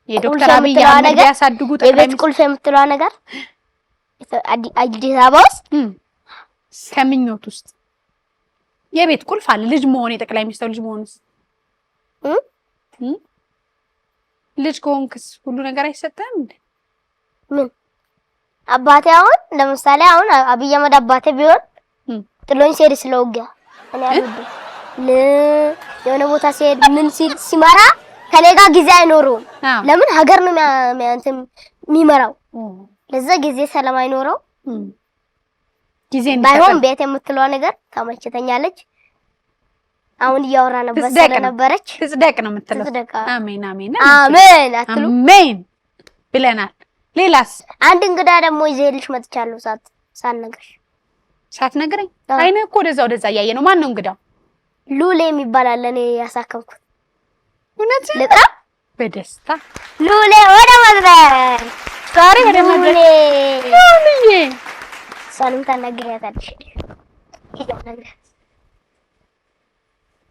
የዶክተር አብይ አህመድ ያሳድጉ የቤት ቁልፍ የምትለው ነገር አዲስ አበባ ውስጥ ከምኞት ውስጥ የቤት ቁልፍ አለ ልጅ መሆን የጠቅላይ ሚኒስትር ልጅ መሆንስ ልጅ ከሆንክስ ሁሉ ነገር አይሰጠም እንዴ ምን አባቴ አሁን ለምሳሌ አሁን አብይ አህመድ አባቴ ቢሆን ጥሎኝ ሲሄድ ስለውጊያ እኔ አልወድም የሆነ ቦታ ሲሄድ ምን ሲመራ ከኔ ጋር ጊዜ አይኖረውም ለምን ሀገር ነው የሚመራው ለዛ ጊዜ ሰላም አይኖረው ጊዜን ባይሆን ቤት የምትለው ነገር ተመችተኛለች አሁን እያወራ ነበር ስለነበረች ትጽደቅ ነው የምትለው አሜን አሜን አሜን አትሉ አሜን ብለናል ሌላስ አንድ እንግዳ ደግሞ ይዘልሽ መጥቻለሁ ሳትነግረኝ አይነ እኮ ወደዛ ያየ ነው ማን ነው እንግዳው ሉሌ የሚባል አለ እኔ ያሳከምኩት እውነት ለጣ በደስታ ሉሌ ወደ መድረክ ዛሬ ወደ መድረክ ሉሌ ሰላም ታናግሪያታለሽ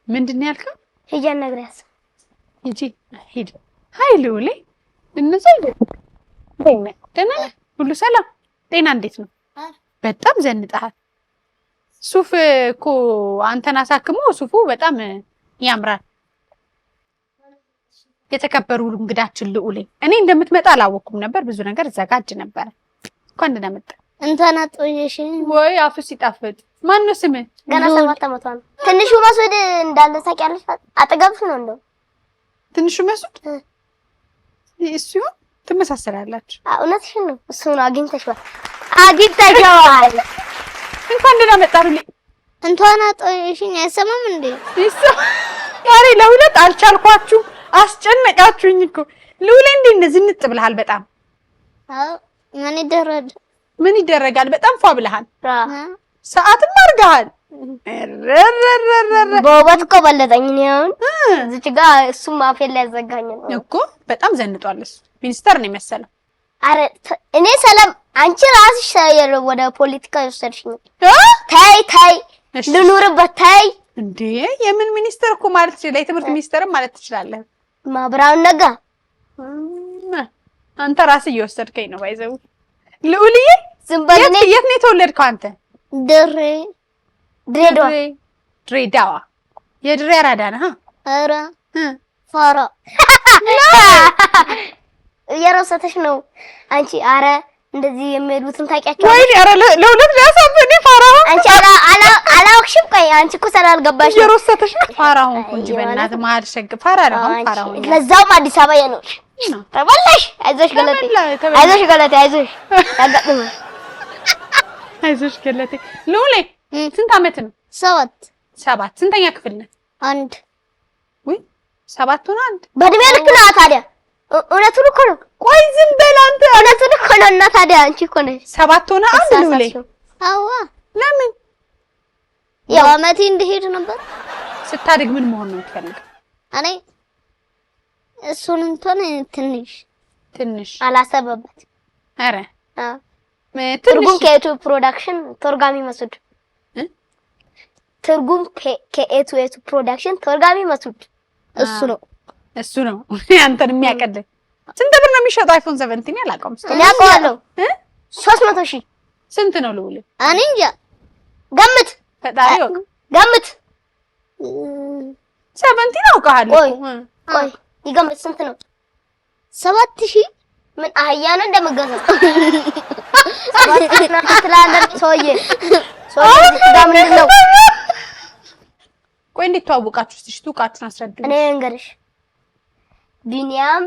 ምንድን ነው ያልከው ሂጂ አናግሪያት ሂድ ሃይ ሉሌ እነዛ ደህና ሁሉ ሰላም ጤና እንዴት ነው በጣም ዘንጣሃል ሱፍ እኮ አንተን አሳክሞ ሱፉ በጣም ያምራል የተከበሩ እንግዳችን ልዑሌ እኔ እንደምትመጣ አላወኩም ነበር ብዙ ነገር ዘጋጅ ነበር እንኳን እንደመጣ እንተና ጦይሽ ወይ አፍስ ይጣፍጥ ማን ነው ስምህ ገና 7 አመቷ ነው ትንሹ መስዑድ እንዳለ ታውቂያለሽ አጠገብሽ ነው እንደው ትንሹ መስዑድ እሱ ትመሳሰላላችሁ እውነትሽን ነው እሱ ነው አግኝተሽዋል እንኳን ደህና መጣሩልኝ እንተና ጦይሽኝ አይሰማም እንዴ ዛሬ ለሁለት አልቻልኳችሁ አስጨነቃችሁኝ እኮ ልዑሌ እንዴ ዝንጥ ብለሃል በጣም ምን ይደረጋል በጣም ፏ ብለሃል ሰዓትም አድርገሃል በውበት እኮ በለጠኝ ነው እዚች ጋር እሱም አፌን ላይ ያዘጋኝ ነው እኮ በጣም ዘንጧል እሱ ሚኒስተር ነው የመሰለው አረ እኔ ሰላም አንቺ ራስሽ ወደ ፖለቲካ ይወሰድሽኝ ታይ ልኑርበት ታይ እንዴ የምን ሚኒስተር እኮ ማለት ይችላል የትምህርት ሚኒስተር ማለት ትችላለህ ማብራውን ነጋ አንተ ራስህ እየወሰድከኝ ነው ባይዘው ልዑልዬ ዝም በለኝ የት ነው የተወለድከው አንተ ድሬዳዋ የድሬ አራዳ ነህ ኧረ ፋራ የረሳተሽ ነው አንቺ አረ እንደዚህ የሚሄዱትን ታውቂያቸው ወይ አረ ለሁለት ሊያሳብኝ ፋራ አንቺ አላውቅሽም ቆይ አንቺ እኮ ሰላልገባሽ የረሳተሽ ፋራ ሆንኩ እንጂ በእናትህ መሀል ሸግ ፋራ ነው ፋራ ሆንኩ ለዛውም አዲስ አበባ የኖርሽ ተበላሽ አይዞሽ ገለቴ ያጋጥም አይዞሽ ገለቴ ልዑሌ ስንት ዓመት ነው? 7 ስንተኛ ክፍል ነህ? 1 ወይ 7 ሆነ 1 በእድሜ ልክ ነው ታዲያ እውነቱን እኮ ነው ቆይ ዝም በል አንተ እውነቱን እኮ ነው እና ታዲያ አንቺ እኮ ነሽ 7 ሆነ 1 ሉሌ አዋ ለምን ያው አመቴ እንዲሄድ ነበር ስታድግ ምን መሆን ነው የምትፈልገው እኔ እሱን እንትን ትንሽ አላሰበበት አረ ትርጉም ከዩቲዩብ ፕሮዳክሽን ተርጓሚ መስድ ትርጉም ከዩቲዩብ ፕሮዳክሽን ተርጓሚ መስድ እሱ ነው አንተን የሚያቀል ስንት ብር ነው የሚሸጠው አይፎን 17 ያላቀም ያውቃለሁ 300,000 ስንት ነው ልውል እኔ እንጃ ገምት ፈጣሪ ገምት 17 አውቃለሁ ቆይ ይገምት ስንት ነው 7,000 ምን አህያ ነው እንደምገዛው 7,000 ትላለህ ሰውዬ ዳምን ነው ቆይ እንዴት ተዋወቃችሁ እስቲ ቱቃችሁን አስረዱኝ እኔ እንግዲህ ቢኒያም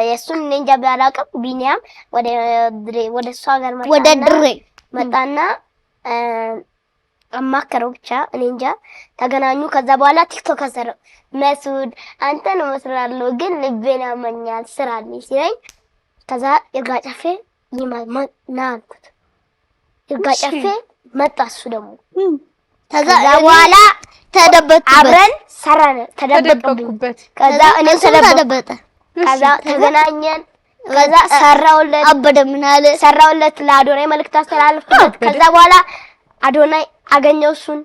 የሱን እንጃ ባላቀም ቢኒያም ወደ እሷ ጋር መጣና አማከረው ብቻ እኔ እንጃ ተገናኙ ከዛ በኋላ ቲክቶክ አሰረው መስዑድ አንተ ነው መስራለው ግን ልቤና ያመኛል ስራልኝ ሲለኝ ከዛ ይርጋጨፌ ይማናልኩት ይርጋጨፌ መጣ እሱ ደግሞ ከዛ በኋላ አብረን ሰራን ተደበቁበት ከዛ እኔ ተደበቀ ከዛ ተገናኘን ከዛ ሰራውለት አበደ ምን አለ ሰራውለት ለአዶናይ መልእክት አስተላልፍኩት ከዛ በኋላ አዶናይ አገኘው እሱን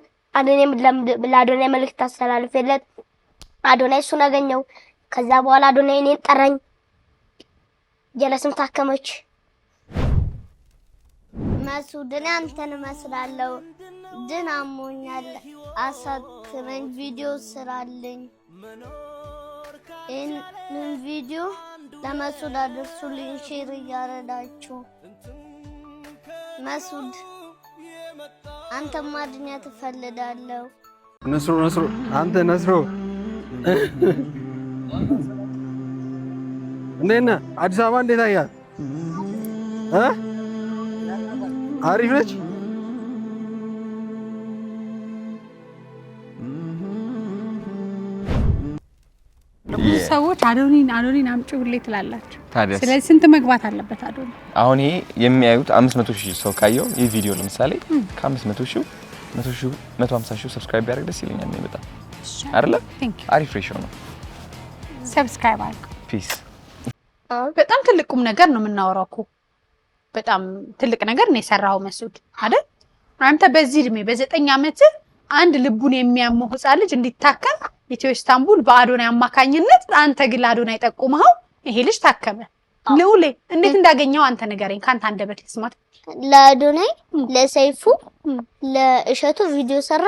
ለአዶናይ መልእክት አስተላልፍለት አዶናይ እሱን አገኘው ከዛ በኋላ አዶናይ እኔን ጠራኝ ጀለስም ታከመች መስዑድን አንተን መስላለሁ ድን አሞኛል አሳክመኝ ቪዲዮ ስራልኝ ይህንን ቪዲዮ ለመስዑድ አድርሱልኝ ሼር እያረዳችሁ መስዑድ አንተ ማድኛት እፈልጋለሁ ነስሩ አንተ ነስሩ እንዴት ነህ አዲስ አበባ እንዴት አያት አሪፍ ነች ሰዎች አዶኒን አምጪ ሁሌ ትላላችሁ ስለዚህ ስንት መግባት አለበት አዶኒ አሁን ይሄ የሚያዩት 500,000 ሰው ካየው ይሄ ቪዲዮ ለምሳሌ ከ500,000 150,000 ሰብስክራይብ ያደርግ ደስ ይለኛል ነው በጣም አይደለ አሪፍ ሬሽዮ ነው ሰብስክራይብ አድርጉ ፒስ በጣም ትልቁም ነገር ነው የምናወራው እኮ በጣም ትልቅ ነገር ነው የሰራው መስዑድ አይደል አንተ በዚህ እድሜ በ9 አመት አንድ ልቡን የሚያመው ህፃን ልጅ እንዲታከም ኢትዮ ኢስታንቡል በአዶናይ አማካኝነት አንተ ግን አዶናይ ጠቁመው ይሄ ልጅ ታከመ ልውሌ እንዴት እንዳገኘው አንተ ንገረኝ ካንተ አንደበት ልስማት ለአዶናይ ለሰይፉ ለእሸቱ ቪዲዮ ሰራ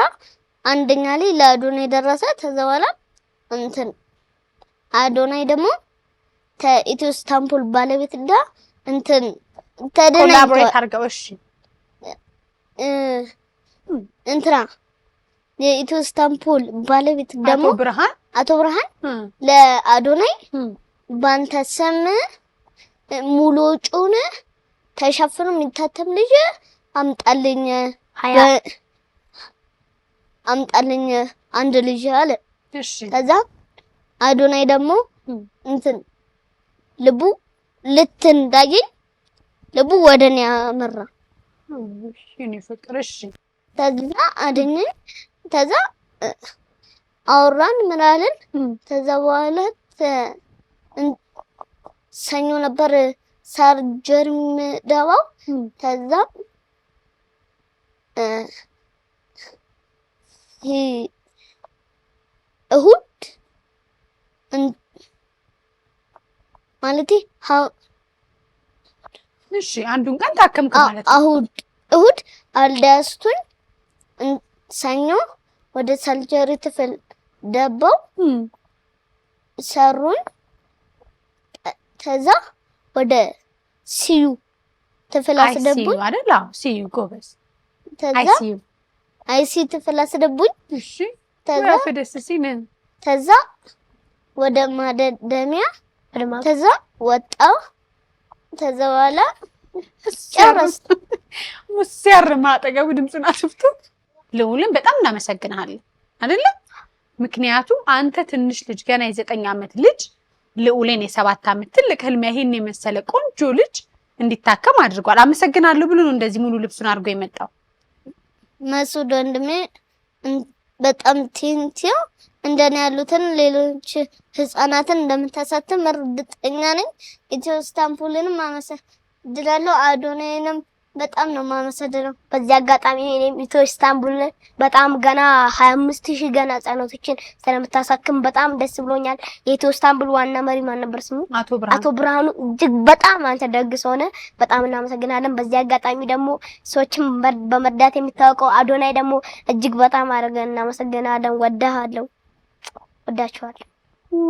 አንደኛ ላይ ለአዶናይ ደረሰ ተዘዋላ እንትን አዶናይ ደግሞ ኢትዮ ኢስታንቡል ባለቤት ዳ እንትን ኮላቦሬት አድርገው እሺ እንትና የኢትዮ ኢስታንቡል ባለቤት ደግሞ አቶ ብርሃን ለአዶናይ ባንተ ስም ሙሉ ጮነ ተሸፍኖ የሚታተም ልጅ አምጣልኝ አንድ ልጅ አለ እሺ ከዛ አዶናይ ደግሞ እንትን ልቡ ልትንዳገኝ ልቡ ወደኔ አመራ እሺ ፍቅር እሺ ተዛ አድኝ ተዛ አውራን ምናልን ተዛ በኋላ ሰኞ ነበር ሰርጀሪ ምደባው ተዛ እሁድ ማለቴ እሺ አንዱን ቀን ታከምኩ ማለት እሁድ አልዳስቱኝ ሰኞ ወደ ሰርጀሪ ክፍል ደባው ሰሩኝ ተዛ ወደ ሲዩ ክፍል አስደቡኝ አይደል አዎ ሲዩ ጎበዝ አይሲ ክፍል አስደቡኝ እሺ ተዛ ፈደስሲን ተዛ ወደ ማደደሚያ ተዛ ወጣው ተዛ በኋላ ጨረስ ሙሲያር ማጠገቡ ድምጽና አጥፍቶ ልዑልን በጣም እናመሰግናለን አይደለ? ምክንያቱም አንተ ትንሽ ልጅ ገና የ9 ዓመት ልጅ ልዑልን የ7 ዓመት ትልቅ ህልም ይሄን የመሰለ ቆንጆ ልጅ እንዲታከም አድርጓል። አመሰግናለሁ ብሎ ነው እንደዚህ ሙሉ ልብሱን አድርጎ የመጣው። መሱድ ወንድሜ በጣም ቲንቲው እንደኔ ያሉትን ሌሎች ህፃናትን እንደምታሳትም እርግጠኛ ነኝ። ኢትዮ ኢስታንቡልንም አመሰግናለሁ። አዶናይንም በጣም ነው ማመሰግነው። በዚህ አጋጣሚ እኔም ኢትዮ ኢስታንቡል በጣም ገና 25000 ገና ህፃናቶችን ስለምታሳክም በጣም ደስ ብሎኛል። የኢትዮ ኢስታንቡል ዋና መሪ ማን ነበር ስሙ? አቶ ብርሃኑ እጅግ በጣም አንተ ደግስ ሆነ በጣም እናመሰግናለን። በዚህ አጋጣሚ ደግሞ ሰዎችን በመርዳት የሚታወቀው አዶናይ ደግሞ እጅግ በጣም አድርገን እናመሰግናለን። ወዳችኋለሁ።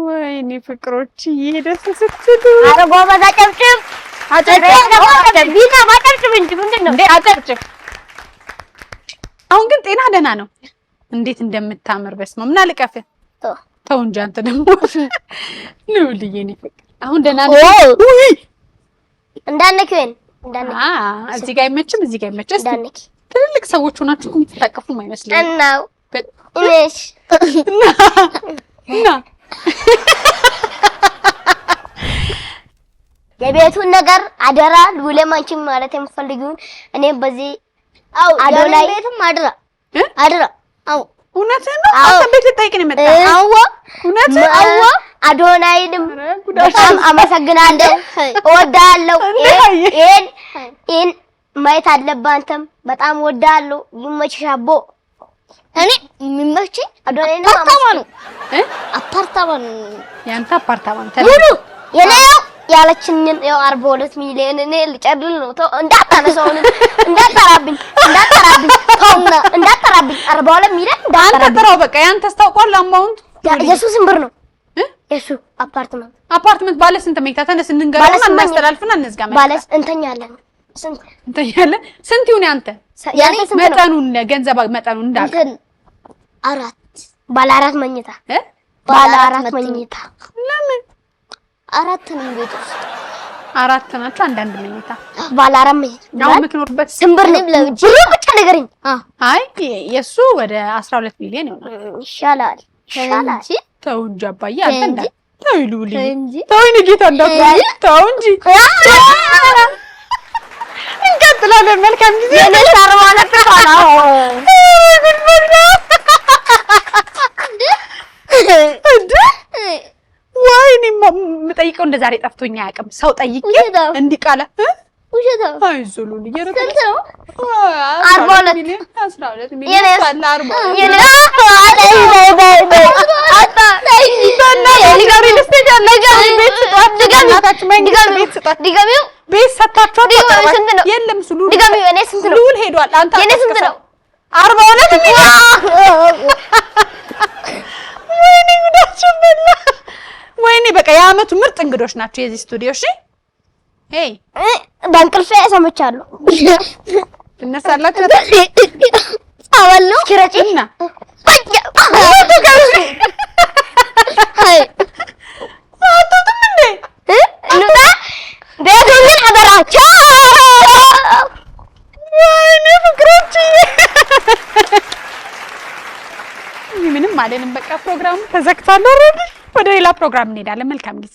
ወይኔ ፍቅሮች እየደስ ስትሉ አረጋው በዛ ጨብጭብ አሁን ግን ጤና ደህና ነው። እንዴት እንደምታምር በስማ ምን አልቀፍ ተው እንጂ አንተ ደግሞ ልውልዬ ነው ፍቅር አሁን ደህና ነው። እንዳነከን እዚህ ጋር አይመችም፣ እዚህ ጋር አይመችም። ትልልቅ ሰዎች ሆናችሁ የምትታቀፉም አይመስልም እናው እሺ እና የቤቱን ነገር አደራ ልውለማችን ማለት የምፈልጉን እኔም በዚህ አዶናይ ቤቱም አደራ እውነት ነው። አንተ ቤት ልጠይቅ ነው የመጣው። እውነት ነው። አዶናይንም በጣም አመሰግናለሁ፣ እወዳለሁ። ይሄን ማየት አለብህ። አንተም በጣም እወዳለሁ። ይመችሽ አቦ። እኔ የሚመችኝ አዶናይንም አፓርታማ ነው። ያንተ አፓርታማ ሙሉ የኔው ያለችኝን 42 ሚሊዮን እኔ ልጨርል ነው። ተው እንዳታነሳውን እንዳታራብኝ ተውና እንዳታራብኝ 42 ሚሊዮን አንተ ጥራው በቃ ያንተ ታውቋል። አማውንት ኢየሱስ ብር ነው የሱ አፓርትመንት ባለ ስንት መኝታ? ተነስ እንንገርና እናስተላልፍና እንዝጋማ። ባለ እንተኛለን። ስንት ይሁን ያንተ? ያኔ መጠኑን ገንዘብ መጠኑን እንዳልክ ባለ 4 መኝታ ባለ 4 መኝታ ለምን 4 ነው ቤት ውስጥ 4 ናቸው። አንዳንድ መኝታ ባለ 4 መኝታ ነው የምትኖርበት። ስንብር ነው ለብቻ ብቻ ነገርኝ። አይ የሱ ወደ 12 ሚሊዮን ይሆናል። ይሻላል። ተው እንጂ አባዬ አንተ እንዳ ተው ይሉልኝ ተው እኔ ጌታ እንዳትል ተው እንጂ እንቀጥላለን። መልካም ጊዜ የነሳር ማለት ነው። ወይኔ የምጠይቀው እንደ ዛሬ ጠፍቶኝ አያውቅም። ሰው ጠይቄ እንዲህ ቃለ አይዞህ ሉል እየረከሰ 12 ሚሊዮን ቤት ሰጣቸው። የለም ሱሉ እኔ ስንት ነው ሉል ሄዷል። አንተ የኔ ስንት ነው? 42 ሚሊዮን ወይኔ ጉዳችሁ በላ። ወይኔ በቃ የዓመቱ ምርጥ እንግዶች ናቸው የዚህ ስቱዲዮ። እሺ ሄይ በእንቅልፌ ሰምቻለሁ። ትነሳላችሁ? አወል ነው ክረጪና አትወጡም እንዴ? እንውጣ። ቤቱን ግን አደራቸው። ወይኔ ፍቅሮች ምንም አለንም። በቃ ፕሮግራሙ ተዘግቷል። ወደ ሌላ ፕሮግራም እንሄዳለን። መልካም ጊዜ